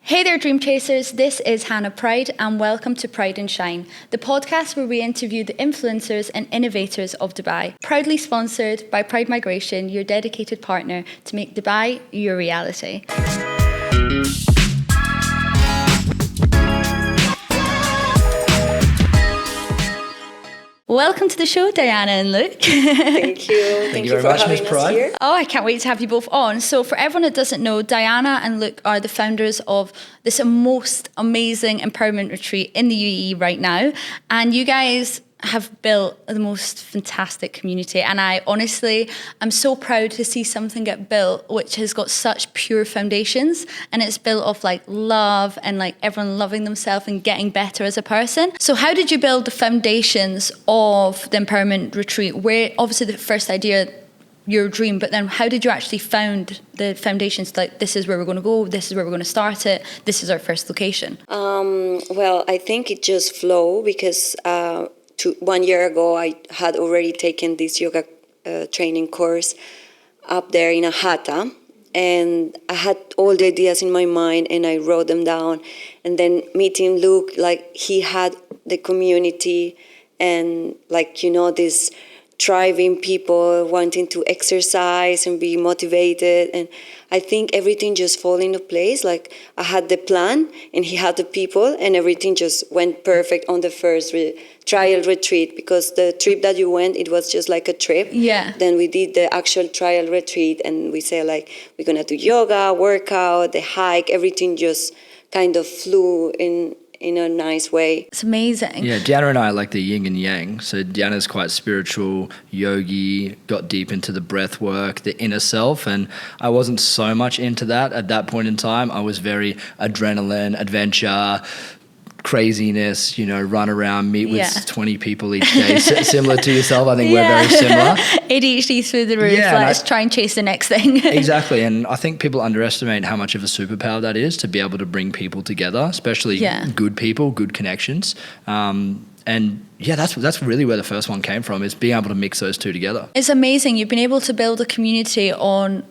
Hey there, Dream Chasers. This is Hannah Pryde, and welcome to Pryde Shine, the podcast where we interview the influencers and innovators of Dubai. Proudly sponsored by Pryde Migration, your dedicated partner to make Dubai your reality. Welcome to the show, Diana and Luke. Thank you. Thank you very much, Ms. Pryde. Here. Oh, I can't wait to have you both on. So for everyone that doesn't know, Diana and Luke are the founders of this most amazing empowerment retreat in the UAE right now. And you guys have built the most fantastic community, and I honestly am so proud to see something get built which has got such pure foundations, and it's built off like love and like everyone loving themselves and getting better as a person. So how did you build the foundations of the empowerment retreat? Where obviously the first idea, your dream, but then how did you actually found the foundations? Like, this is where we're going to go, this is where we're going to start it, this is our first location. Well, I think it just flowed because 1 year ago, I had already taken this yoga training course up there in Ahata, and I had all the ideas in my mind, and I wrote them down. And then meeting Luke, like he had the community, and like this driving people wanting to exercise and be motivated, and I think everything just fall into place. Like I had the plan and he had the people, and everything just went perfect on the first trial retreat, because the trip that you went, it was just like a trip. Yeah. Then we did the actual trial retreat, and we say like we're gonna do yoga, workout, the hike, everything just kind of flew in a nice way. It's amazing. Yeah, Diana and I are like the yin and yang. So Diana's quite spiritual, yogi, got deep into the breath work, the inner self, and I wasn't so much into that at that point in time. I was very adrenaline, adventure, craziness, run around, meet with 20 people each day. Similar to yourself, I think we're very similar. ADHD through the roof. Yeah, let's try and chase the next thing. Exactly, and I think people underestimate how much of a superpower that is to be able to bring people together, especially good people, good connections. And yeah, that's really where the first one came from, is being able to mix those two together. It's amazing. You've been able to build a community on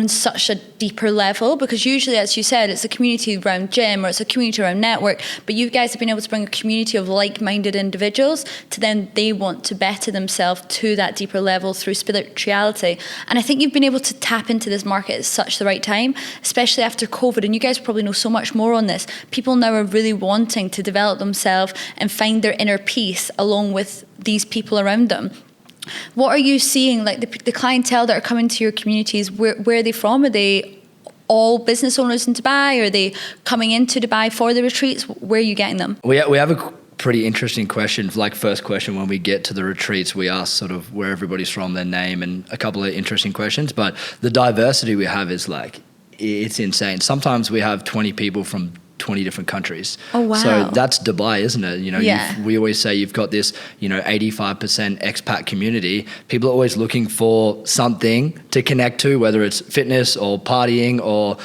such a deeper level, because usually, as you said, it's a community around gym or it's a community around network, but you guys have been able to bring a community of like-minded individuals to then they want to better themselves to that deeper level through spirituality. And I think you've been able to tap into this market at such the right time, especially after COVID, and you guys probably know so much more on this. People now are really wanting to develop themselves and find their inner peace along with these people around them. What are you seeing, like the clientele that are coming to your communities, where are they from? Are they all business owners in Dubai? Are they coming into Dubai for the retreats? Where are you getting them? We have a pretty interesting question. Like, first question, when we get to the retreats, we ask sort of where everybody's from, their name, and a couple of interesting questions. But the diversity we have is like, it's insane. Sometimes we have 20 people from 20 different countries. Oh, wow. So that's Dubai, isn't it? We always say you've got this, 85% expat community. People are always looking for something to connect to, whether it's fitness or partying or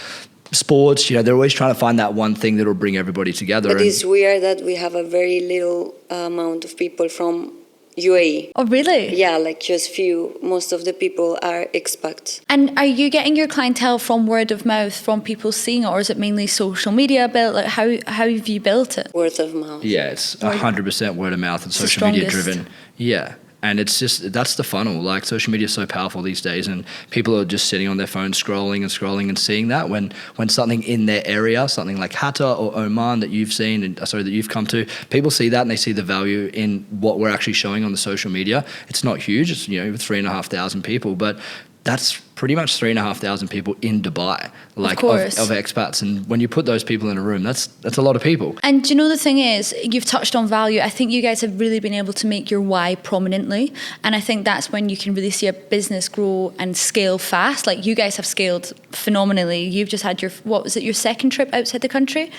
sports. They're always trying to find that one thing that will bring everybody together. But it's weird that we have a very little amount of people from UAE. Oh, really? Yeah, like just few. Most of the people are expats. And are you getting your clientele from word of mouth, from people seeing it, or is it mainly social media built? Like, how have you built it? Word of mouth. Yeah, it's 100% word of mouth and social media driven. Yeah. And it's just, that's the funnel. Like, social media is so powerful these days, and people are just sitting on their phones scrolling and seeing that when something in their area, something like Hatta or Oman that you've seen, that you've come to, people see that and they see the value in what we're actually showing on the social media. It's not huge. It's, 3,500 people, but that's pretty much 3,500 people in Dubai, like of expats. And when you put those people in a room, that's a lot of people. And the thing is, you've touched on value. I think you guys have really been able to make your why prominently. And I think that's when you can really see a business grow and scale fast. Like, you guys have scaled phenomenally. You've just had your second trip outside the country?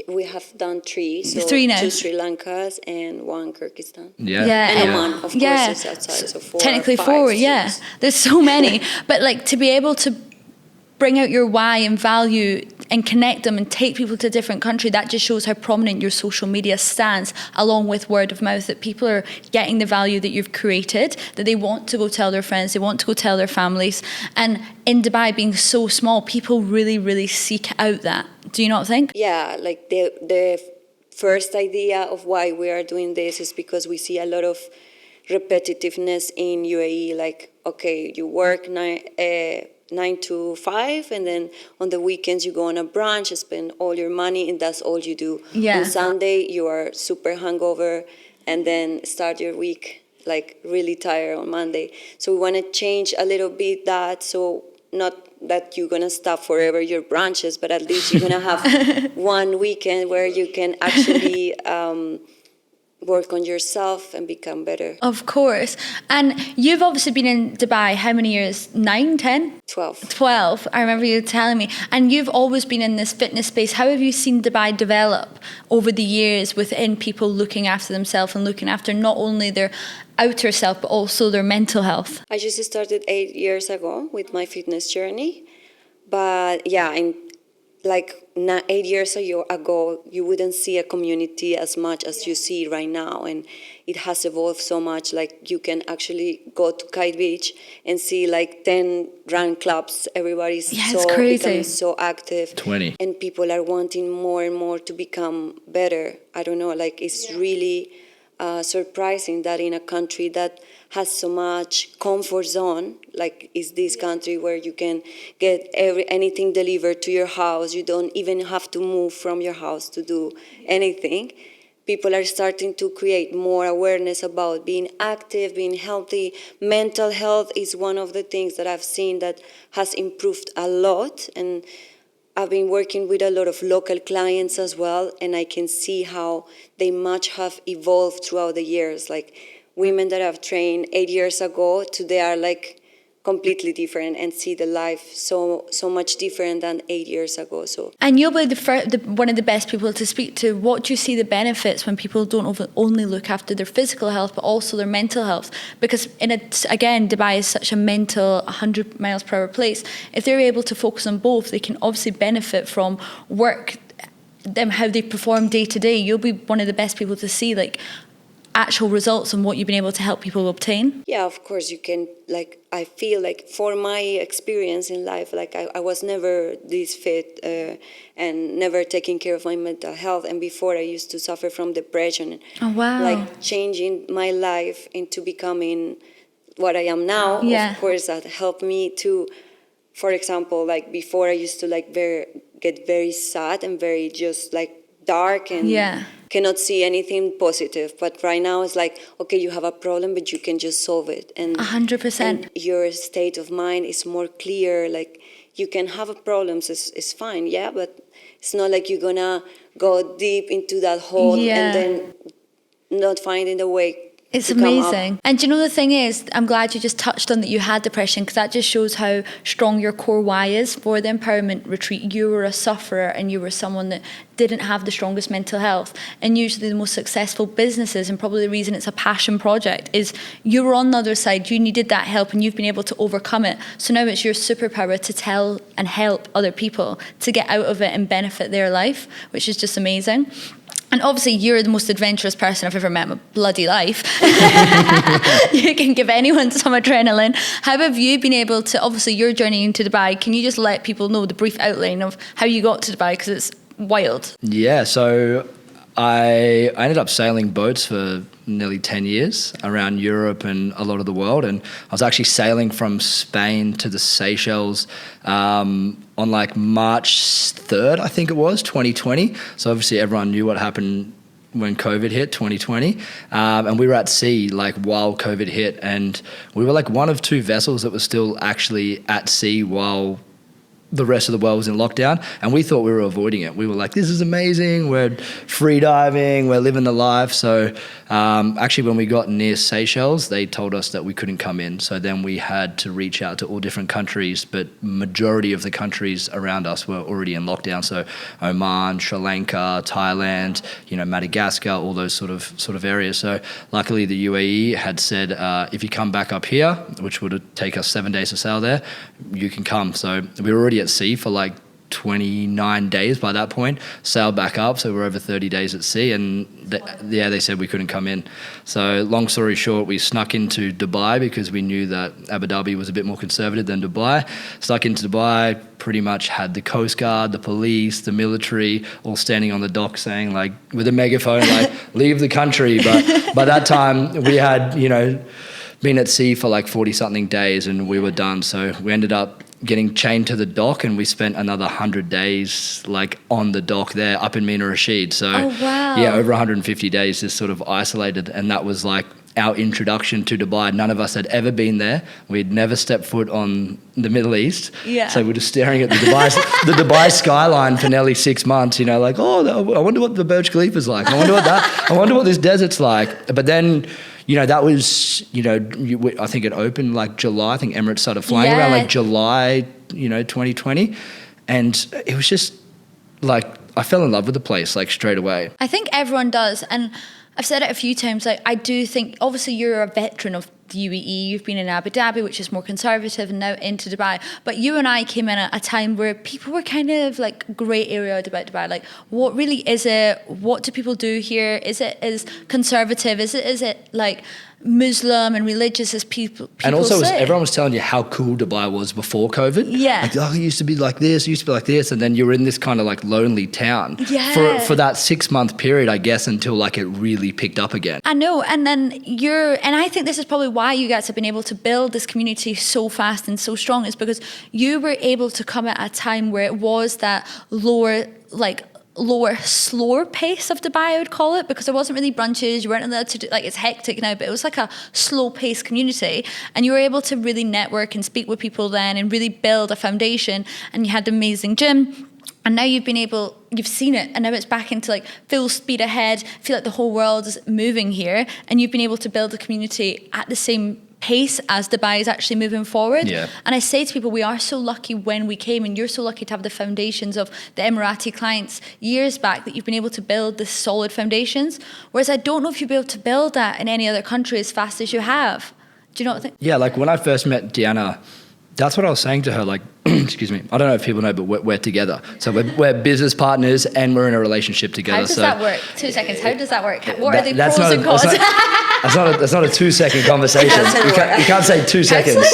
We have done 3. So 3 now. 2 Sri Lankas and 1 Kyrgyzstan. Yeah. And Oman, of course, is outside. So 4. Technically 5, 4, 6. yeah. There's so many. But like, to be able to bring out your why and value and connect them and take people to a different country, that just shows how prominent your social media stands, along with word of mouth, that people are getting the value that you've created, that they want to go tell their friends, they want to go tell their families. And in Dubai being so small, people really, really seek out that. Do you not think? Yeah, like the first idea of why we are doing this is because we see a lot of repetitiveness in UAE. Like, okay, you work 9 to 5, and then on the weekends you go on a brunch, spend all your money, and that's all you do. Yeah. On Sunday you are super hungover, and then start your week like really tired on Monday. So we want to change a little bit that, so not that you're going to stop forever your brunches, but at least you're going to have one weekend where you can actually work on yourself and become better. Of course. And you've obviously been in Dubai how many years? 9, 10? 12. 12. I remember you telling me. And you've always been in this fitness space. How have you seen Dubai develop over the years within people looking after themselves and looking after not only their outer self, but also their mental health? I just started 8 years ago with my fitness journey. But yeah, in like 8 years ago, you wouldn't see a community as much as you see right now. And it has evolved so much. Like, you can actually go to Kite Beach and see like 10 run clubs. Everybody's becoming so active. 20. And people are wanting more and more to become better. I don't know, like it's really surprising that in a country that has so much comfort zone, like is this country where you can get anything delivered to your house, you don't even have to move from your house to do anything. People are starting to create more awareness about being active, being healthy. Mental health is one of the things that I've seen that has improved a lot, and I've been working with a lot of local clients as well, and I can see how they much have evolved throughout the years. Like, women that I've trained 8 years ago, today are like completely different and see the life so much different than 8 years ago. So, and you'll be one of the best people to speak to. What do you see the benefits when people don't only look after their physical health, but also their mental health? Because again, Dubai is such a mental 100 miles per hour place. If they're able to focus on both, they can obviously benefit from work, them how they perform day to day. You'll be one of the best people to see like actual results and what you've been able to help people obtain. Yeah, of course you can. Like, I feel like for my experience in life, like I was never this fit and never taking care of my mental health. And before, I used to suffer from depression. Oh, wow. Like, changing my life into becoming what I am now, yeah. Of course, that helped me to, for example, like before I used to like get very sad and very just like dark and cannot see anything positive. But right now it's like, okay, you have a problem, but you can just solve it. And 100%. And your state of mind is more clear. Like, you can have problems, it's fine, yeah, but it's not like you're gonna go deep into that hole and then not finding a way. It's amazing. And do you know the thing is, I'm glad you just touched on that you had depression, because that just shows how strong your core why is for the empowerment retreat. You were a sufferer and you were someone that didn't have the strongest mental health. And usually the most successful businesses, and probably the reason it's a passion project, is you were on the other side, you needed that help and you've been able to overcome it. So now it's your superpower to tell and help other people to get out of it and benefit their life, which is just amazing. And obviously, you're the most adventurous person I've ever met in my bloody life. You can give anyone some adrenaline. How have you been able to, obviously, your journey into Dubai, can you just let people know the brief outline of how you got to Dubai? Because it's wild. Yeah, so I ended up sailing boats for nearly 10 years around Europe and a lot of the world. And I was actually sailing from Spain to the Seychelles on like March 3rd, I think it was, 2020. So obviously everyone knew what happened when COVID hit, 2020. And we were at sea like while COVID hit. And we were like one of two vessels that was still actually at sea while the rest of the world was in lockdown, and we thought we were avoiding it. We were like, this is amazing, we're free diving, we're living the life. So actually when we got near Seychelles, they told us that we couldn't come in. So then we had to reach out to all different countries, but majority of the countries around us were already in lockdown. So Oman, Sri Lanka, Thailand, Madagascar, all those sort of areas. So luckily the UAE had said, if you come back up here, which would take us 7 days to sail there, you can come. So we were already already at sea for like 29 days by that point, sailed back up, so we're over 30 days at sea, and they said we couldn't come in. So long story short, we snuck into Dubai because we knew that Abu Dhabi was a bit more conservative than Dubai. Snuck into Dubai, pretty much had the Coast Guard, the police, the military all standing on the dock saying, like, with a megaphone, like, leave the country. But by that time we had, been at sea for like 40 something days and we were done. So we ended up getting chained to the dock, and we spent another 100 days like on the dock there up in Mina Rashid. So over 150 days just sort of isolated, and that was like our introduction to Dubai. None of us had ever been there. We'd never stepped foot on the Middle East. So we're just staring at the Dubai skyline for nearly 6 months, like, oh, I wonder what the Burj Khalifa's like. I wonder what this desert's like. But then, that was, I think it opened like July. I think Emirates started flying around like July, 2020. And it was just like, I fell in love with the place like straight away. I think everyone does. And I've said it a few times, like, I do think, obviously you're a veteran of the UAE, you've been in Abu Dhabi, which is more conservative, and now into Dubai. But you and I came in at a time where people were kind of like grey area about Dubai. Like, what really is it? What do people do here? Is it as conservative? Is it like Muslim and religious as people and also say? Everyone was telling you how cool Dubai was before COVID. Like, it used to be like this, and then you're in this kind of like lonely town for that 6 month period, I guess, until like it really picked up again. I know. And then I think this is probably why you guys have been able to build this community so fast and so strong, is because you were able to come at a time where it was that lower, slower pace of Dubai, I would call it, because there wasn't really brunches. You weren't allowed to do, like, it's hectic now, but it was like a slow paced community, and you were able to really network and speak with people then and really build a foundation. And you had an amazing gym, and now you've seen it, and now it's back into like full speed ahead. I feel like the whole world is moving here, and you've been able to build a community at the same pace as Dubai is actually moving forward. And I say to people, we are so lucky when we came, and you're so lucky to have the foundations of the Emirati clients years back, that you've been able to build this solid foundations, whereas I don't know if you'll be able to build that in any other country as fast as you have. Do you not think? Yeah, like when I first met Deanna, that's what I was saying to her, like, excuse me, I don't know if people know, but we're together. So we're business partners and we're in a relationship together. How does that work? 2 seconds. How does that work? What are the pros and cons? That's not a 2 second conversation. You can't say 2 seconds.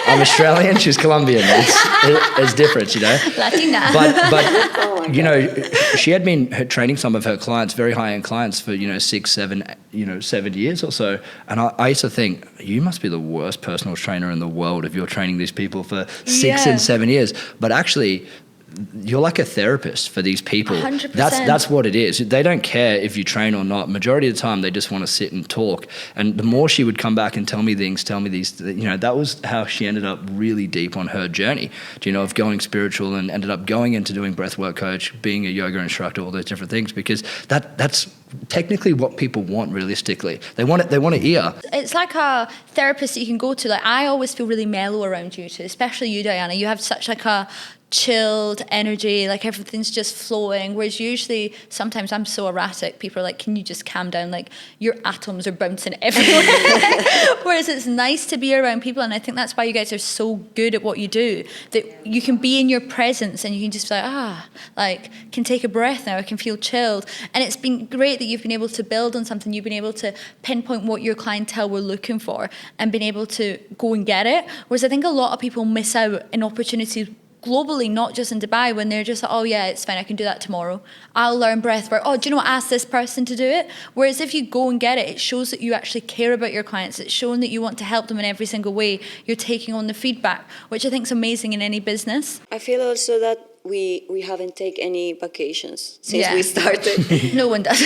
I'm Australian, she's Colombian. It's different, Latina. But she had been training some of her clients, very high-end clients, for 6, 7 years or so. And I used to think, you must be the worst personal trainer in the world if you're training these people for 6 and 7 years. But actually, you're like a therapist for these people. 100%. That's what it is. They don't care if you train or not. Majority of the time, they just want to sit and talk. And the more she would come back and tell me these, that was how she ended up really deep on her journey, of going spiritual, and ended up going into doing breathwork coach, being a yoga instructor, all those different things, because that's technically what people want realistically. They want it. They want to hear. It's like a therapist that you can go to. Like, I always feel really mellow around you too, especially you, Diana. You have such like a chilled energy, like everything's just flowing, whereas usually sometimes I'm so erratic. People are like, can you just calm down, like your atoms are bouncing everywhere. Whereas it's nice to be around people, and I think that's why you guys are so good at what you do, that you can be in your presence and you can just be like, can take a breath now, I can feel chilled. And it's been great that you've been able to build on something. You've been able to pinpoint what your clientele were looking for and been able to go and get it, whereas I think a lot of people miss out in opportunities globally, not just in Dubai, when they're just like, oh yeah, it's fine, I can do that tomorrow. I'll learn breathwork. Oh, do you know what? Ask this person to do it. Whereas if you go and get it, it shows that you actually care about your clients. It's showing that you want to help them in every single way. You're taking on the feedback, which I think is amazing in any business. I feel also that we haven't taken any vacations since we started. No one does.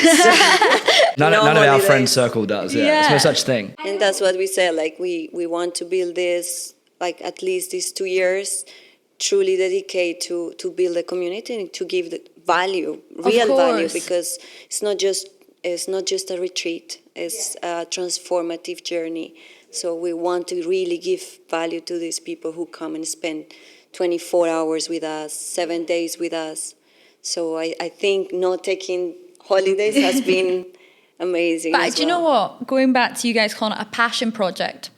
None of our friend circle does. There's no such thing. And that's what we said. Like we want to build this, like at least these 2 years, truly dedicate to build a community and to give the value, real value, because it's not just a retreat, it's a transformative journey. So we want to really give value to these people who come and spend 24 hours with us, 7 days with us. So I think not taking holidays has been amazing. But do you know what? Going back to you guys calling it a passion project,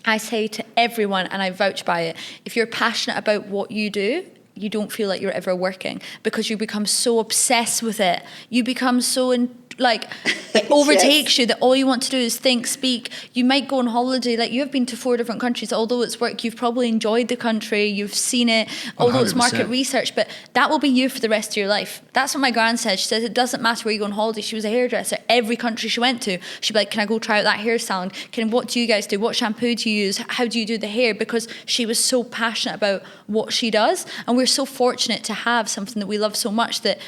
I say to everyone, and I vouch by it, if you're passionate about what you do, you don't feel like you're ever working, because you become so obsessed with it. You become so it overtakes you that all you want to do is think, speak. You might go on holiday, like you've been to 4 different countries. Although it's work, you've probably enjoyed the country, you've seen it, although 100%. it's market research, but that will be you for the rest of your life. That's what my gran said. She says it doesn't matter where you go on holiday. She was a hairdresser. Every country she went to, she'd be like, can I go try out that hair salon? What do you guys do? What shampoo do you use? How do you do the hair? Because she was so passionate about what she does. And we're so fortunate to have something that we love so much that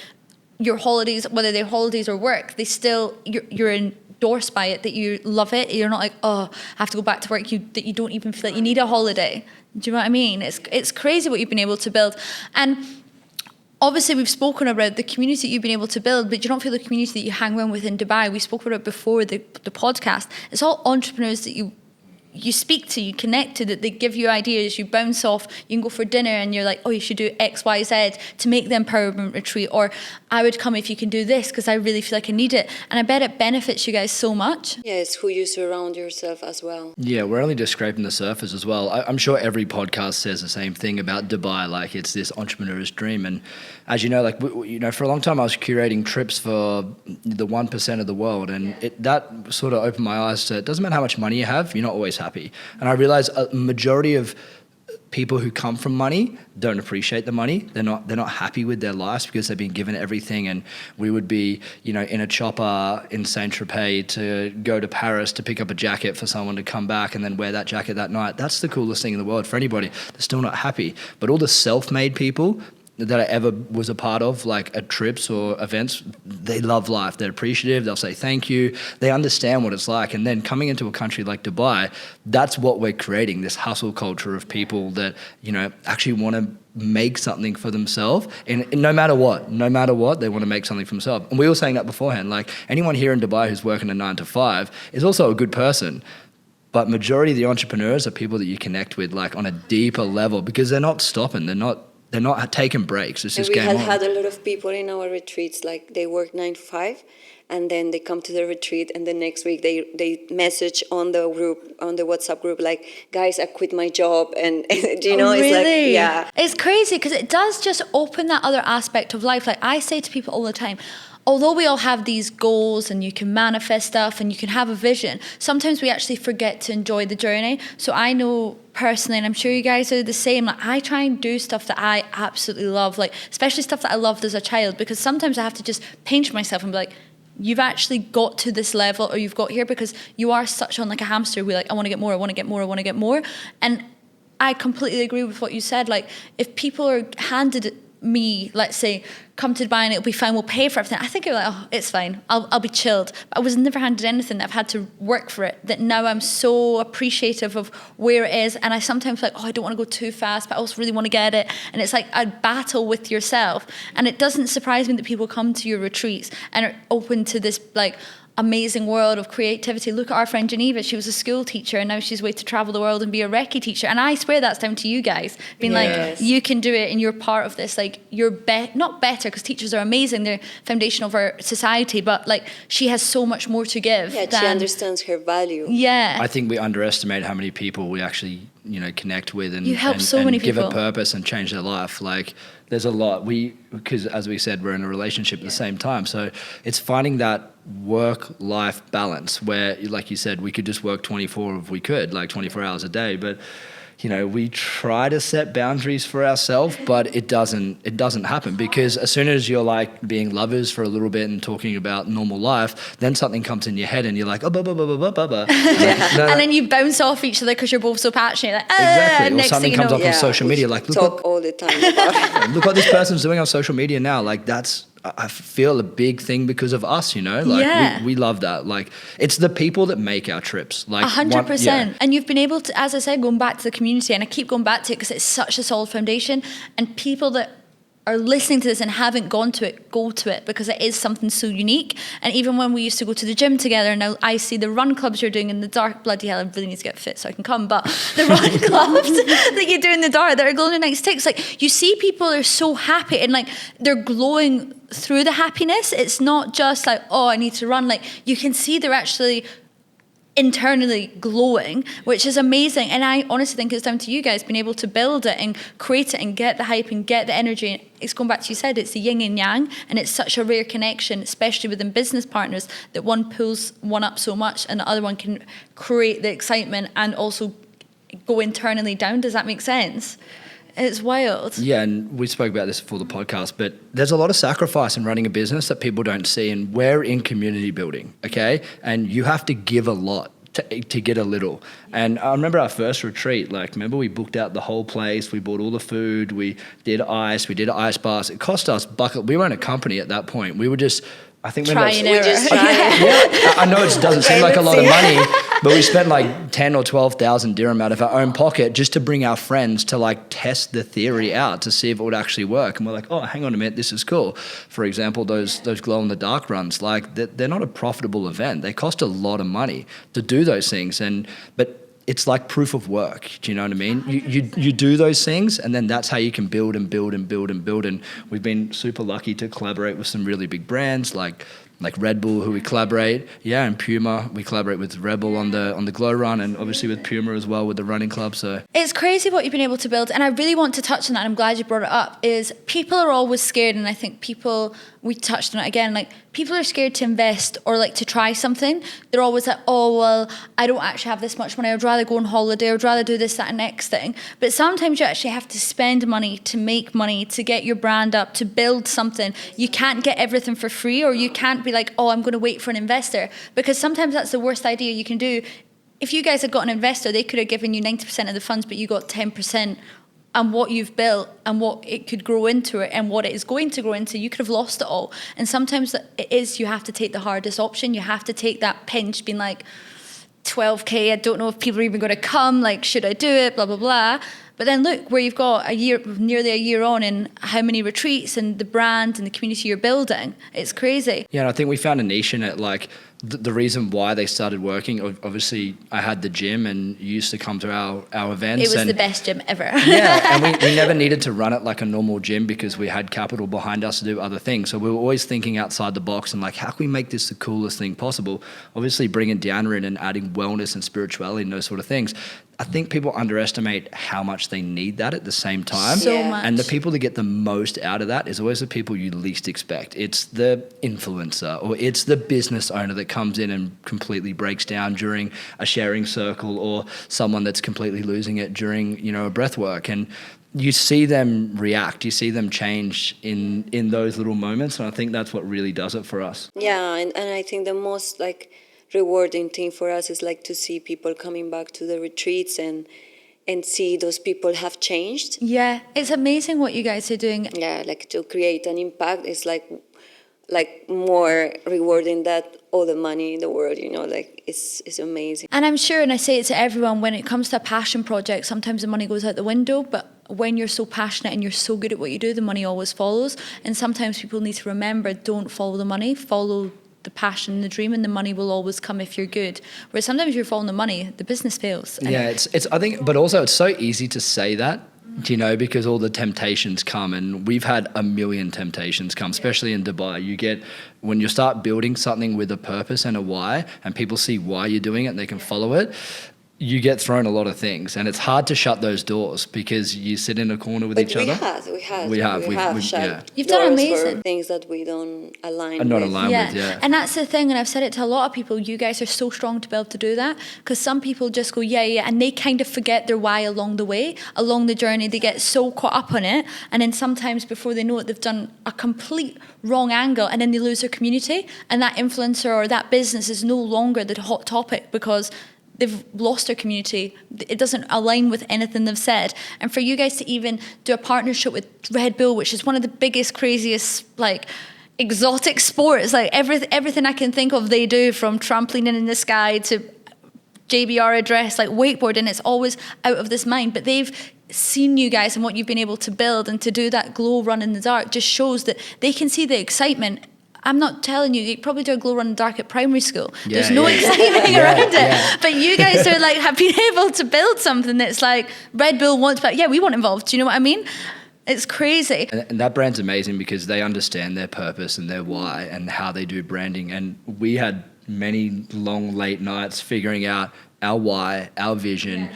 your holidays, whether they're holidays or work, they still, you're endorsed by it, that you love it. You're not like, oh, I have to go back to work, that you don't even feel like you need a holiday. Do you know what I mean? It's crazy what you've been able to build. And obviously we've spoken about the community that you've been able to build, but you don't feel the community that you hang around with in Dubai. We spoke about it before the podcast. It's all entrepreneurs that you speak to, you connect to, that they give you ideas, you bounce off, you can go for dinner and you're like, oh, you should do X, Y, Z to make the empowerment retreat, or I would come if you can do this because I really feel like I need it. And I bet it benefits you guys so much. Yeah, it's who you surround yourself as well. Yeah, we're only just scraping the surface as well. I'm sure every podcast says the same thing about Dubai, like it's this entrepreneur's dream. And as you know, like, for a long time I was curating trips for the 1% of the world, and that sort of opened my eyes to, it doesn't matter how much money you have, you're not always happy. And I realized a majority of people who come from money don't appreciate the money. They're not happy with their lives because they've been given everything. And we would be, in a chopper in Saint-Tropez to go to Paris to pick up a jacket for someone to come back and then wear that jacket that night. That's the coolest thing in the world for anybody. They're still not happy. But all the self-made people that I ever was a part of, like at trips or events, they love life. They're appreciative. They'll say thank you. They understand what it's like. And then coming into a country like Dubai, that's what we're creating, this hustle culture of people that, actually want to make something for themselves. And no matter what, they want to make something for themselves. And we were saying that beforehand, like anyone here in Dubai who's working a 9 to 5 is also a good person. But majority of the entrepreneurs are people that you connect with, like on a deeper level, because they're not stopping. They're not taking breaks. It's just game on. We had a lot of people in our retreats, like they work 9 to 5, and then they come to the retreat, and the next week they message on the group, on the WhatsApp group, like, guys, I quit my job, and it's really? like, yeah. It's crazy because it does just open that other aspect of life. Like I say to people all the time, although we all have these goals and you can manifest stuff and you can have a vision, sometimes we actually forget to enjoy the journey. So I know personally, and I'm sure you guys are the same, like I try and do stuff that I absolutely love, like especially stuff that I loved as a child, because sometimes I have to just pinch myself and be like, you've actually got to this level, or you've got here, because you are such on like a hamster wheel, like I want to get more, I want to get more, I want to get more. And I completely agree with what you said. Like if people are handed me, let's say, come to Dubai and it'll be fine, we'll pay for everything, I think you're like, oh, it's fine, I'll be chilled. But I was never handed anything, that I've had to work for it, that now I'm so appreciative of where it is. And I sometimes like, oh, I don't want to go too fast, but I also really want to get it. And it's like a battle with yourself. And it doesn't surprise me that people come to your retreats and are open to this like amazing world of creativity. Look at our friend Geneva. She was a school teacher and now she's way to travel the world and be a Reiki teacher. And I swear that's down to you guys being like, you can do it and you're part of this. Like you're not better, because teachers are amazing, they're foundation of our society, but like she has so much more to give. Yeah, she understands her value. Yeah. I think we underestimate how many people we actually connect with and you help so many give people. a purpose and change their life. Like there's a lot, because as we said, we're in a relationship at the same time, so it's finding that work-life balance where, like you said, we could just work 24 if we could, like 24 hours a day, but we try to set boundaries for ourselves, but it doesn't happen, because as soon as you're like being lovers for a little bit and talking about normal life, then something comes in your head and you're like, oh, blah, blah, blah, blah, blah, blah. And then you bounce off each other because you're both so passionate. Like, exactly. Or next something thing comes you know, up on social media, like talk all the time about look what this person's doing on social media now. Like I feel a big thing because of us, like we love that. Like it's the people that make our trips. Like 100%. And you've been able to, as I said, going back to the community, and I keep going back to it because it's such a solid foundation, and people that are listening to this and haven't gone to it, go to it, because it is something so unique. And even when we used to go to the gym together, now I see the run clubs you're doing in the dark, bloody hell, I really need to get fit so I can come, but the run clubs that you do in the dark that are glowing night sticks, like you see people are so happy and like they're glowing through the happiness. It's not just like, oh, I need to run. Like you can see they're actually internally glowing, which is amazing. And I honestly think it's down to you guys being able to build it and create it and get the hype and get the energy. And it's going back to you said, it's the yin and yang, and it's such a rare connection, especially within business partners, that one pulls one up so much and the other one can create the excitement and also go internally down. Does that make sense? It's wild. Yeah, and we spoke about this before the podcast, but there's a lot of sacrifice in running a business that people don't see, and we're in community building, okay? And you have to give a lot to get a little. And I remember our first retreat, remember we booked out the whole place, we bought all the food, we did ice bars. It cost us we weren't a company at that point. We were just, I think we just I know it doesn't seem like a lot of money, but we spent 10 or 12,000 dirham out of our own pocket just to bring our friends to test the theory out to see if it would actually work. And we're like, oh, hang on a minute, this is cool. For example, those glow in the dark runs, they're not a profitable event. They cost a lot of money to do those things, but it's like proof of work. Do you know what I mean? You do those things, and then that's how you can build and build and build and build. And we've been super lucky to collaborate with some really big brands like Red Bull, who we collaborate. Yeah, and Puma, we collaborate with Red Bull on the Glow Run, and obviously with Puma as well with the running club. So it's crazy what you've been able to build, and I really want to touch on that. I'm glad you brought it up. Is people are always scared, and I think we touched on it again. People are scared to invest or to try something. They're always like, oh well, I don't actually have this much money. I'd rather go on holiday. I'd rather do this, that, and next thing. But sometimes you actually have to spend money to make money, to get your brand up, to build something. You can't get everything for free, or you can't be like, oh, I'm going to wait for an investor, because sometimes that's the worst idea you can do. If you guys had got an investor, they could have given you 90% of the funds, but you got 10%. And what you've built and what it could grow into it and what it is going to grow into, you could have lost it all. And sometimes it is, you have to take the hardest option. You have to take that pinch, being like, 12K, I don't know if people are even going to come, should I do it, blah, blah, blah. But then look where you've got nearly a year on, and how many retreats and the brand and the community you're building. It's crazy. Yeah, and I think we found a niche in it. The reason why they started working, obviously I had the gym and you used to come to our events. It was the best gym ever. Yeah, and we never needed to run it like a normal gym because we had capital behind us to do other things. So we were always thinking outside the box and how can we make this the coolest thing possible? Obviously bringing Downer in and adding wellness and spirituality and those sort of things. I think people underestimate how much they need that at the same time. So much. And the people that get the most out of that is always the people you least expect. It's the influencer, or it's the business owner that comes in and completely breaks down during a sharing circle, or someone that's completely losing it during, a breath work. And you see them react, you see them change in those little moments. And I think that's what really does it for us. Yeah, and I think the most rewarding thing for us is to see people coming back to the retreats and see those people have changed. Yeah, it's amazing what you guys are doing. Yeah, to create an impact is more rewarding than all the money in the world, it's amazing. And I'm sure, and I say it to everyone, when it comes to a passion project, sometimes the money goes out the window, but when you're so passionate and you're so good at what you do, the money always follows. And sometimes people need to remember, don't follow the money, follow the passion and the dream, and the money will always come if you're good. Whereas sometimes you're following the money, the business fails. Yeah, it's I think, but also it's so easy to say that, because all the temptations come, and we've had a million temptations come, especially in Dubai. You get, when you start building something with a purpose and a why, and people see why you're doing it and they can follow it, you get thrown a lot of things, and it's hard to shut those doors because you sit in a corner with each other. We have shut. Yeah. You've done amazing for things that we don't align. Not aligned with, yeah. And that's the thing, and I've said it to a lot of people. You guys are so strong to be able to do that, because some people just go, yeah, and they kind of forget their why along the way, along the journey. They get so caught up on it, and then sometimes before they know it, they've done a complete wrong angle, and then they lose their community, and that influencer or that business is no longer the hot topic because they've lost their community. It doesn't align with anything they've said. And for you guys to even do a partnership with Red Bull, which is one of the biggest, craziest, exotic sports, everything I can think of they do, from trampolining in the sky to JBR address, wakeboarding, it's always out of this mind. But they've seen you guys and what you've been able to build, and to do that glow run in the dark just shows that they can see the excitement. I'm not telling you, you probably do a glow run in the dark at primary school. Yeah, there's no excitement around it. But you guys are have been able to build something that's Red Bull wants, but we want involved. Do you know what I mean? It's crazy. And that brand's amazing because they understand their purpose and their why and how they do branding. And we had many long late nights figuring out our why, our vision,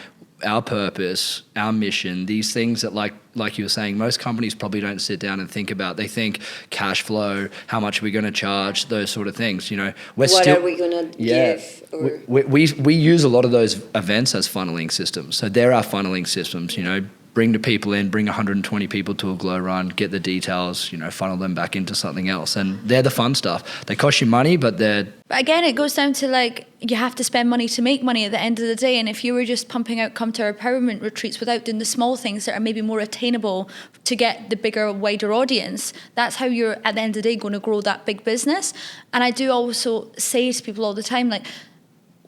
our purpose, our mission, these things that like you were saying, most companies probably don't sit down and think about. They think cash flow, how much are we going to charge, those sort of things. What are we going to give? Or? We use a lot of those events as funneling systems. So they're our funneling systems, bring the people in, bring 120 people to a glow run, get the details, funnel them back into something else. And they're the fun stuff. They cost you money, but they're... But again, it goes down to you have to spend money to make money at the end of the day. And if you were just pumping out come to our empowerment retreats without doing the small things that are maybe more attainable to get the bigger, wider audience, that's how you're at the end of the day going to grow that big business. And I do also say to people all the time,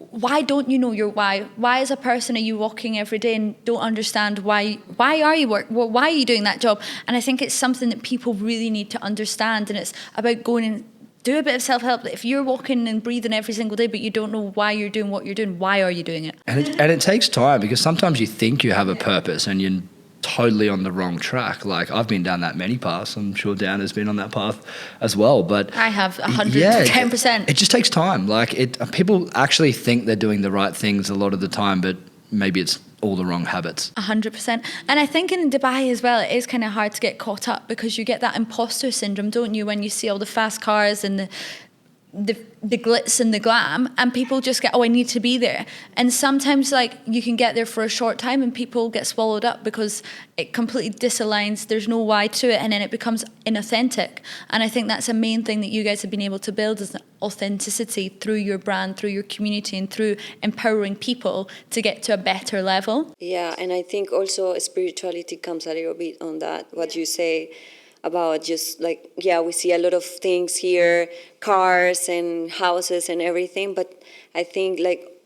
why don't you know your why? Why as a person are you walking every day and don't understand why are you why are you doing that job? And I think it's something that people really need to understand, and it's about going and do a bit of self-help. If you're walking and breathing every single day but you don't know why you're doing what you're doing, why are you doing it? And it takes time, because sometimes you think you have a purpose and you're totally on the wrong track. I've been down that many paths. I'm sure Dan has been on that path as well. But I have 110%. It just takes time. People actually think they're doing the right things a lot of the time, but maybe it's all the wrong habits. 100%. And I think in Dubai as well, it is kind of hard to get caught up, because you get that imposter syndrome, don't you, when you see all the fast cars and the glitz and the glam, and people just get, I need to be there. And sometimes you can get there for a short time and people get swallowed up because it completely disaligns, there's no why to it, and then it becomes inauthentic. And I think that's a main thing that you guys have been able to build, is authenticity through your brand, through your community, and through empowering people to get to a better level. Yeah, and I think also spirituality comes a little bit on that, what you say about just we see a lot of things here, cars and houses and everything, but I think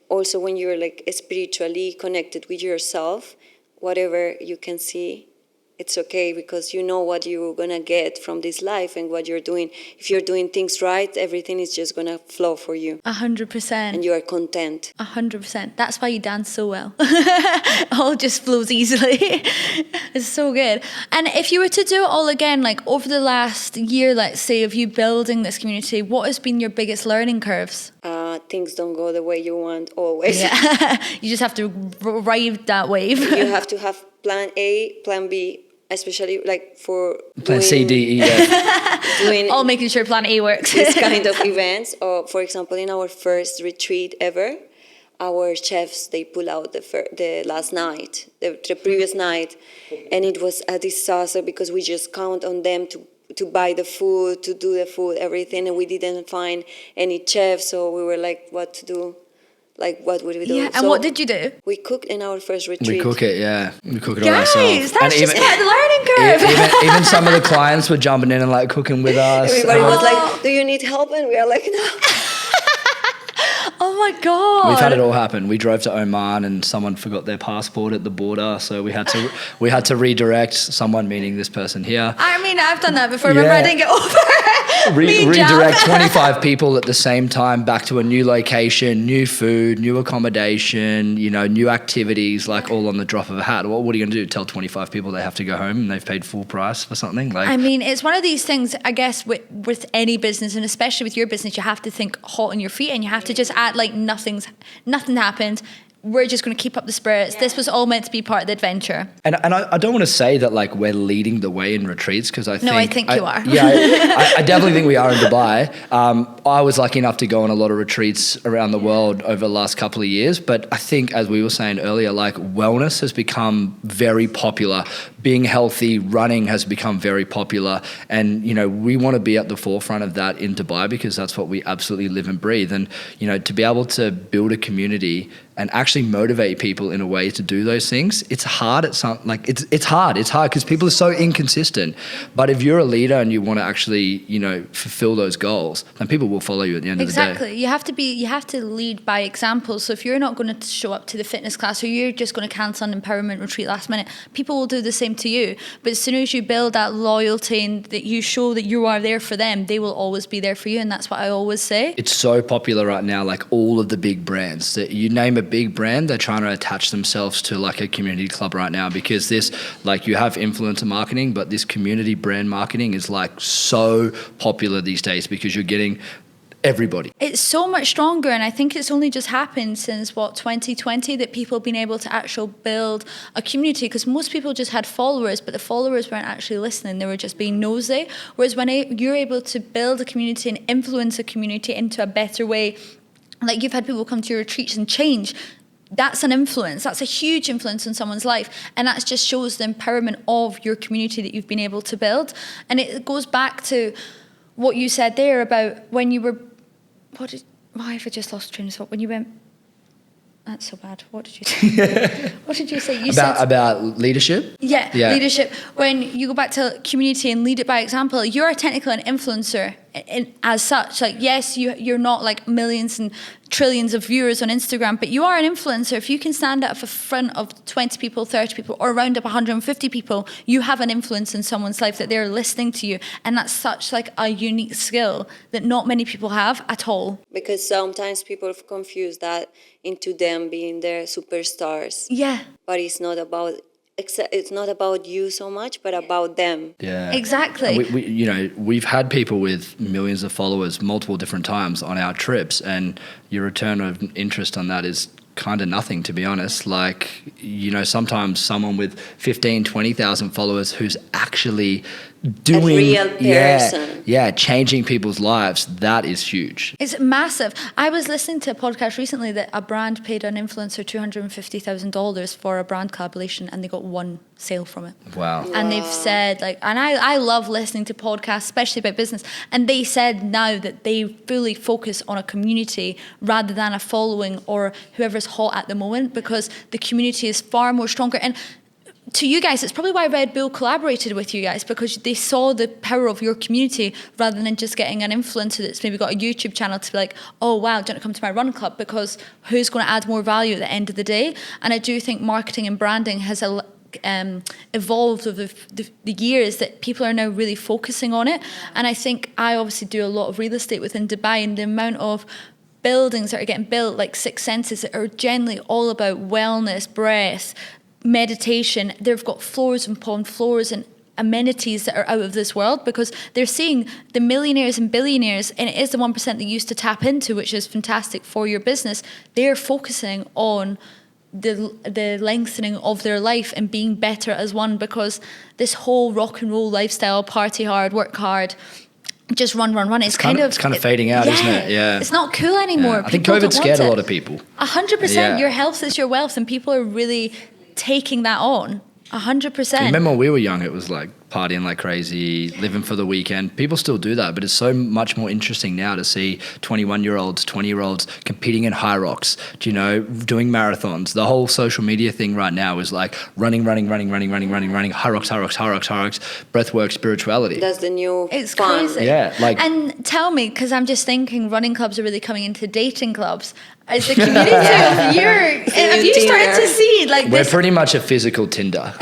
also when you're spiritually connected with yourself, whatever you can see, it's okay, because you know what you're gonna get from this life and what you're doing. If you're doing things right, everything is just gonna flow for you. 100%. And you are content. 100%. That's why you dance so well. All just flows easily. It's so good. And if you were to do it all again, over the last year, let's say, of you building this community, what has been your biggest learning curves? Things don't go the way you want always. Yeah. You just have to ride that wave. You have to have plan A, plan B, especially for plan C, D, E, F. Doing all making sure plan A works. This kind of events. Or for example, in our first retreat ever, our chefs, they pull out the last night, the previous night, and it was a disaster because we just count on them to buy the food, to do the food, everything, and we didn't find any chefs, so we were what to do? What would we do? Yeah, and so what did you do? We cooked in our first retreat. We cook it, yeah. We cook it all ourselves. ourselves. Guys, that's just part of the learning curve. Even some of the clients were jumping in and cooking with us. Everybody was do you need help? And we are no. Oh my God. We've had it all happen. We drove to Oman and someone forgot their passport at the border, so we had to redirect someone, meaning this person here. I mean, I've done that before. Remember, I didn't get over redirect 25 people at the same time back to a new location, new food, new accommodation, new activities, all on the drop of a hat. What are you going to do? Tell 25 people they have to go home and they've paid full price for something? I mean, it's one of these things, I guess, with any business, and especially with your business, you have to think hot on your feet, and you have to just act like nothing happened. We're just going to keep up the spirits. Yeah. This was all meant to be part of the adventure. And I don't want to say that we're leading the way in retreats, because I think you are. Yeah, I definitely think we are in Dubai. I was lucky enough to go on a lot of retreats around the world over the last couple of years, but I think, as we were saying earlier, wellness has become very popular. Being healthy, running has become very popular, and we want to be at the forefront of that in Dubai, because that's what we absolutely live and breathe. And to be able to build a community and actually motivate people in a way to do those things, it's hard at some, it's hard because people are so inconsistent. But if you're a leader and you want to actually, fulfill those goals, then people will follow you at the end of the day. Exactly. You have to lead by example. So if you're not going to show up to the fitness class, or you're just going to cancel an empowerment retreat last minute, people will do the same to you. But as soon as you build that loyalty and that you show that you are there for them, they will always be there for you. And that's what I always say. It's so popular right now, all of the big brands that you name a big brand, they're trying to attach themselves to a community club right now, because this, you have influencer marketing, but this community brand marketing is so popular these days, because you're getting everybody. It's so much stronger, and I think it's only just happened since 2020 that people have been able to actually build a community, because most people just had followers, but the followers weren't actually listening, they were just being nosy. Whereas when you're able to build a community and influence a community into a better way, like you've had people come to your retreats and change, that's an influence. That's a huge influence in someone's life. And that just shows the empowerment of your community that you've been able to build. And it goes back to what you said there about when you were, why have I just lost train of thought? When you went, that's so bad. What did you say? What did you say? You said about leadership? Yeah, leadership. When you go back to community and lead it by example, you're technically an influencer as such. Like, yes, you're not like millions and trillions of viewers on Instagram, but you are an influencer. If you can stand up in front of 20 people, 30 people, or round up 150 people, you have an influence in someone's life that they're listening to you. And that's such like a unique skill that not many people have at all. Because sometimes people confuse that into them being their superstars. Yeah. But it's not about you so much, but about them. Yeah, exactly. We've had people with millions of followers multiple different times on our trips, and your return of interest on that is kind of nothing, to be honest. Like, sometimes someone with 15, 20,000 followers who's actually doing a real person. Changing people's lives, that is huge. It's massive. I was listening to a podcast recently that a brand paid an influencer $250,000 for a brand collaboration, and they got one sale from it. Wow. And they've said, like, and I love listening to podcasts, especially about business, and they said now that they fully focus on a community rather than a following or whoever's hot at the moment, because the community is far more stronger. And to you guys, it's probably why Red Bull collaborated with you guys, because they saw the power of your community rather than just getting an influencer that's maybe got a YouTube channel to be like, oh wow, don't come to my run club, because who's going to add more value at the end of the day? And I do think marketing and branding has evolved over the years, that people are now really focusing on it. And I think I obviously do a lot of real estate within Dubai, and the amount of buildings that are getting built, like Six Senses, that are generally all about wellness, breath, meditation. They've got floors upon floors and amenities that are out of this world, because they're seeing the millionaires and billionaires, and it is the 1% they used to tap into, which is fantastic for your business. They're focusing on the lengthening of their life and being better as one, because this whole rock and roll lifestyle, party hard, work hard, just run. It's kind of fading out, isn't it? Yeah. It's not cool anymore. I think COVID scared a lot of people. 100%. Your health is your wealth, and people are really taking that on. 100%. I remember when we were young, it was like partying like crazy, living for the weekend. People still do that, but it's so much more interesting now to see 21-year-olds, 20-year-olds competing in high rocks, doing marathons. The whole social media thing right now is like running, high rocks, breathwork, spirituality. That's the new It's fun. crazy. Yeah, and tell me, because I'm just thinking running clubs are really coming into dating clubs. Is the community of have you started to see like we're this? pretty much a physical Tinder.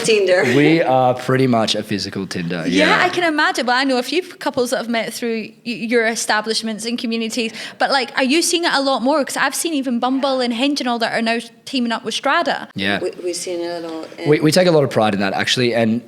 Tinder. We are pretty much a physical Tinder. Yeah, I can imagine. But I know a few couples that have met through your establishments and communities. But like, are you seeing it a lot more? Because I've seen even Bumble and Hinge and all that are now teaming up with Strata. Yeah, we've seen it a lot. We take a lot of pride in that, actually. And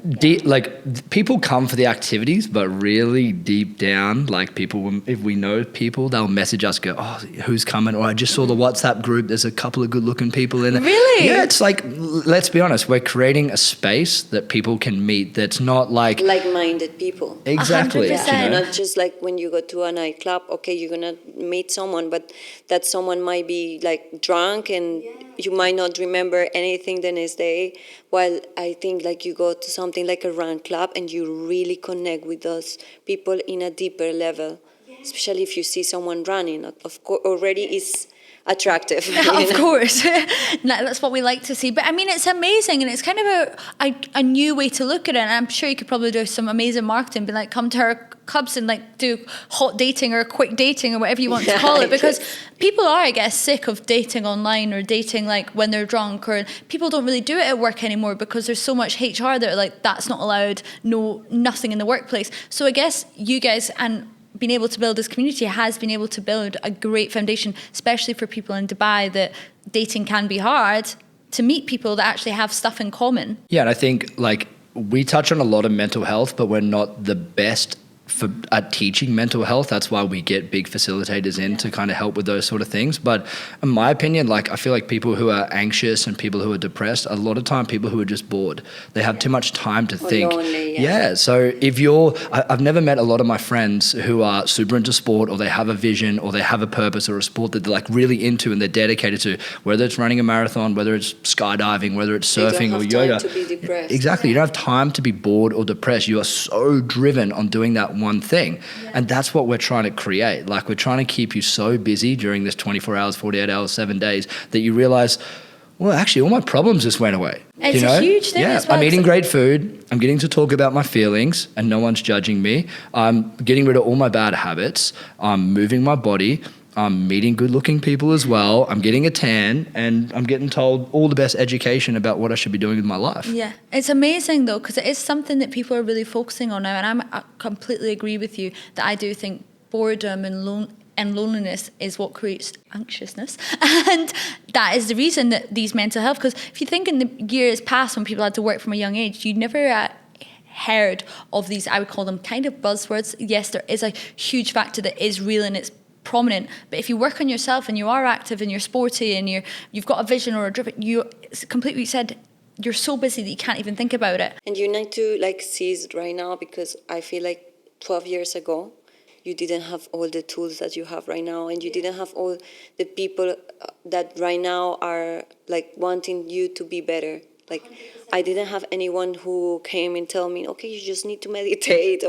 people come for the activities, but really deep down, like people, if we know people, they'll message us, go, oh, who's coming? Or I just saw the WhatsApp group. There's a couple of good-looking people in it. Really? Yeah, it's like, let's be honest, we're creating a space that people can meet that's not like-minded people. Exactly. 100%. Not just like when you go to a nightclub, okay, you're gonna meet someone, but that someone might be like drunk and you might not remember anything the next day. While I think like you go to something like a run club and you really connect with those people in a deeper level, especially if you see someone running. Of course, already is attractive. Of course. That's what we like to see. But I mean, it's amazing, and it's kind of a new way to look at it. And I'm sure you could probably do some amazing marketing, be like, come to our clubs and like do hot dating or quick dating or whatever you want to call it, because people are, I guess, sick of dating online or dating like when they're drunk, or people don't really do it at work anymore because there's so much HR that are like, that's not allowed, nothing in the workplace. So I guess you guys and being able to build this community has been able to build a great foundation, especially for people in Dubai, that dating can be hard, to meet people that actually have stuff in common. Yeah, and I think like we touch on a lot of mental health, but we're not the best at teaching mental health. That's why we get big facilitators in to kind of help with those sort of things. But in my opinion, like I feel like people who are anxious and people who are depressed, a lot of time people who are just bored. They have too much time to think. Lonely, So if I've never met a lot of my friends who are super into sport, or they have a vision, or they have a purpose or a sport that they're like really into and they're dedicated to, whether it's running a marathon, whether it's skydiving, whether it's surfing or yoga. To be depressed. Exactly. You don't have time to be bored or depressed. You are so driven on doing that one thing. And that's what we're trying to create. Like, we're trying to keep you so busy during this 24 hours, 48 hours, 7 days that you realize, well, actually, all my problems just went away. It's a huge thing as well. I'm eating great food. I'm getting to talk about my feelings and no one's judging me. I'm getting rid of all my bad habits. I'm moving my body. I'm meeting good-looking people as well. I'm getting a tan, and I'm getting told all the best education about what I should be doing with my life. Yeah, it's amazing though, because it is something that people are really focusing on now, and I completely agree with you that I do think boredom and loneliness is what creates anxiousness, and that is the reason that these mental health. Because if you think in the years past when people had to work from a young age, you never heard of these. I would call them kind of buzzwords. Yes, there is a huge factor that is real and it's prominent, but if you work on yourself and you are active and you're sporty and you've got a vision or a drive, you completely said you're so busy that you can't even think about it. And you need to like seize it right now, because I feel like 12 years ago you didn't have all the tools that you have right now, and you didn't have all the people that right now are like wanting you to be better. Like, I didn't have anyone who came and tell me, okay, you just need to meditate,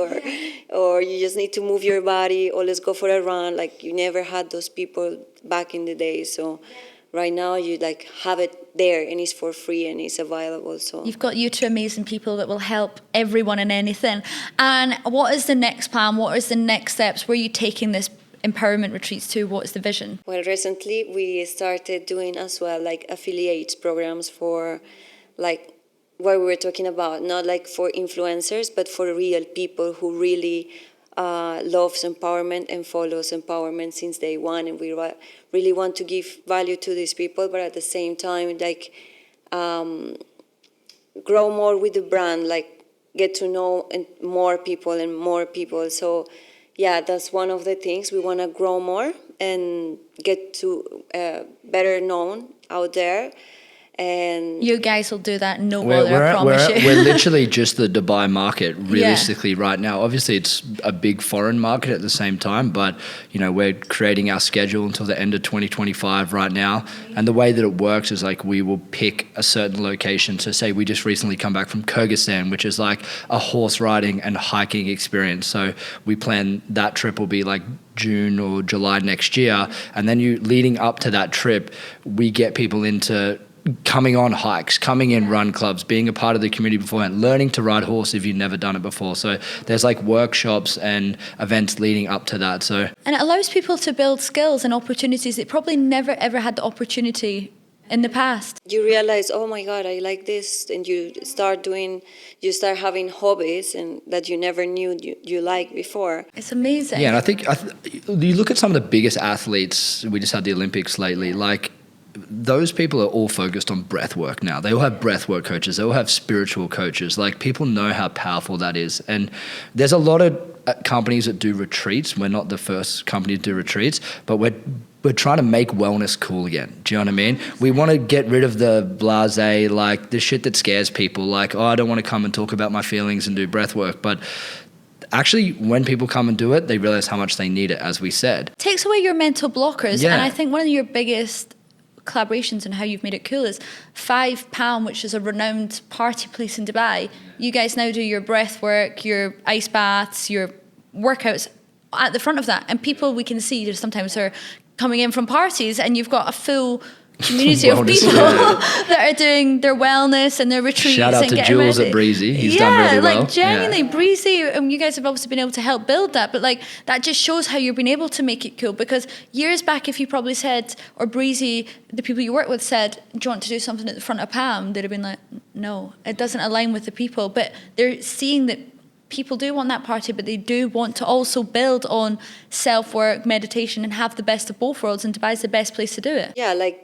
or you just need to move your body, or let's go for a run. Like, you never had those people back in the day. So right now you like have it there, and it's for free and it's available. So you've got you two amazing people that will help everyone and anything. And what is the next plan? What is the next steps? Where are you taking this empowerment retreats to? What is the vision? Well, recently we started doing as well like affiliates programs for like what we were talking about, not like for influencers, but for real people who really loves empowerment and follows empowerment since day one. And we really want to give value to these people, but at the same time, like grow more with the brand, like get to know more people and more people. So yeah, that's one of the things. We want to grow more and get to better known out there. And you guys will do that, no bother, I promise you. We're literally just the Dubai market, realistically, right now. Obviously, it's a big foreign market at the same time, but you know, we're creating our schedule until the end of 2025 right now. And the way that it works is like we will pick a certain location. So say we just recently come back from Kyrgyzstan, which is like a horse riding and hiking experience. So we plan that trip will be like June or July next year. And then leading up to that trip, we get people into coming on hikes, coming in run clubs, being a part of the community beforehand, learning to ride horse if you've never done it before. So there's like workshops and events leading up to that. So and it allows people to build skills and opportunities that probably never ever had the opportunity in the past. You realize, oh my God, I like this, and you start having hobbies and that you never knew you liked before. It's amazing. Yeah, and I think you look at some of the biggest athletes. We just had the Olympics lately, like those people are all focused on breath work now. They all have breath work coaches. They all have spiritual coaches. Like, people know how powerful that is. And there's a lot of companies that do retreats. We're not the first company to do retreats, but we're trying to make wellness cool again. Do you know what I mean? We want to get rid of the blasé, like the shit that scares people. Like, oh, I don't want to come and talk about my feelings and do breath work. But actually, when people come and do it, they realize how much they need it, as we said. It takes away your mental blockers. Yeah. And I think one of your biggest collaborations and how you've made it cool is 5 Pound, which is a renowned party place in Dubai. You guys now do your breath work, your ice baths, your workouts at the front of that, and people we can see that sometimes are coming in from parties, and you've got a full community of people that are doing their wellness and their retreats. Shout out to Jules at Breezy. He's done really well. Like genuinely, Breezy, and you guys have obviously been able to help build that, but like that just shows how you've been able to make it cool. Because years back, if you probably said, or Breezy, the people you work with said, do you want to do something at the front of Pam? They'd have been like, no, it doesn't align with the people. But they're seeing that people do want that party, but they do want to also build on self-work, meditation, and have the best of both worlds, and Dubai is the best place to do it. Yeah, like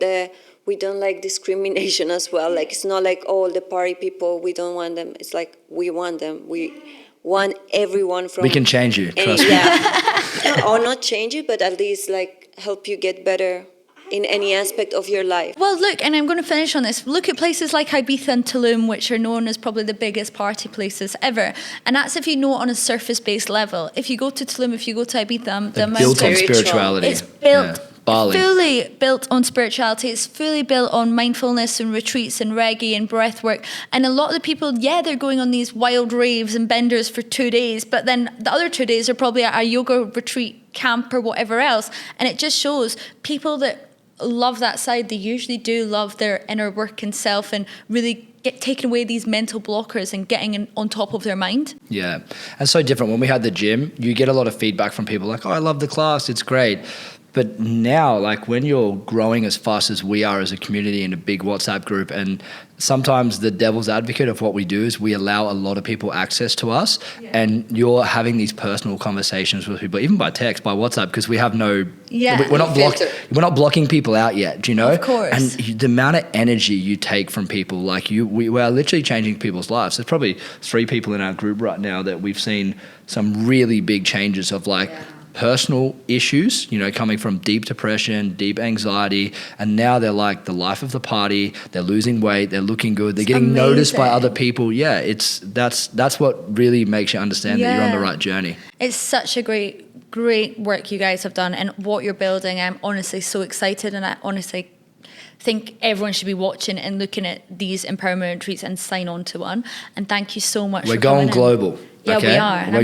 we don't like discrimination as well. Like, it's not like all the party people, we don't want them. It's like we want them. We want everyone from... We can change you, trust me. Yeah. Or not change you, but at least like help you get better in any aspect of your life. Well, look, and I'm going to finish on this. Look at places like Ibiza and Tulum, which are known as probably the biggest party places ever. And that's if you know it on a surface-based level. If you go to Tulum, if you go to Ibiza, the amount built on spirituality. It's built... Bali. Fully built on spirituality. It's fully built on mindfulness and retreats and reggae and breath work. And a lot of the people, they're going on these wild raves and benders for 2 days, but then the other 2 days are probably at a yoga retreat camp or whatever else. And it just shows people that love that side, they usually do love their inner work and self and really get taking away these mental blockers and getting on top of their mind. Yeah. And so different. When we had the gym, you get a lot of feedback from people like, oh, I love the class, it's great. But now, like when you're growing as fast as we are as a community in a big WhatsApp group, and sometimes the devil's advocate of what we do is we allow a lot of people access to us, and you're having these personal conversations with people, even by text, by WhatsApp, because we have no, we're not blocking people out yet, do you know? Of course. And the amount of energy you take from people, like we are literally changing people's lives. There's probably 3 people in our group right now that we've seen some really big changes of like, personal issues, you know, coming from deep depression, deep anxiety, and now they're like the life of the party, they're losing weight, they're looking good, they're getting noticed by other people. Yeah, that's what really makes you understand that you're on the right journey. It's such a great work you guys have done and what you're building. I'm honestly so excited, and I honestly think everyone should be watching and looking at these empowerment retreats and sign on to one. And thank you so much. We're going global. Yeah, okay? we are. And we're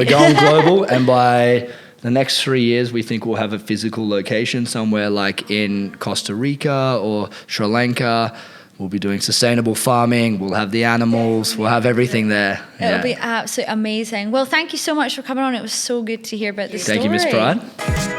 going global, and by the next 3 years, we think we'll have a physical location somewhere like in Costa Rica or Sri Lanka. We'll be doing sustainable farming. We'll have the animals. We'll have everything there. It'll be absolutely amazing. Well, thank you so much for coming on. It was so good to hear about this story. Thank you, Miss Pryde.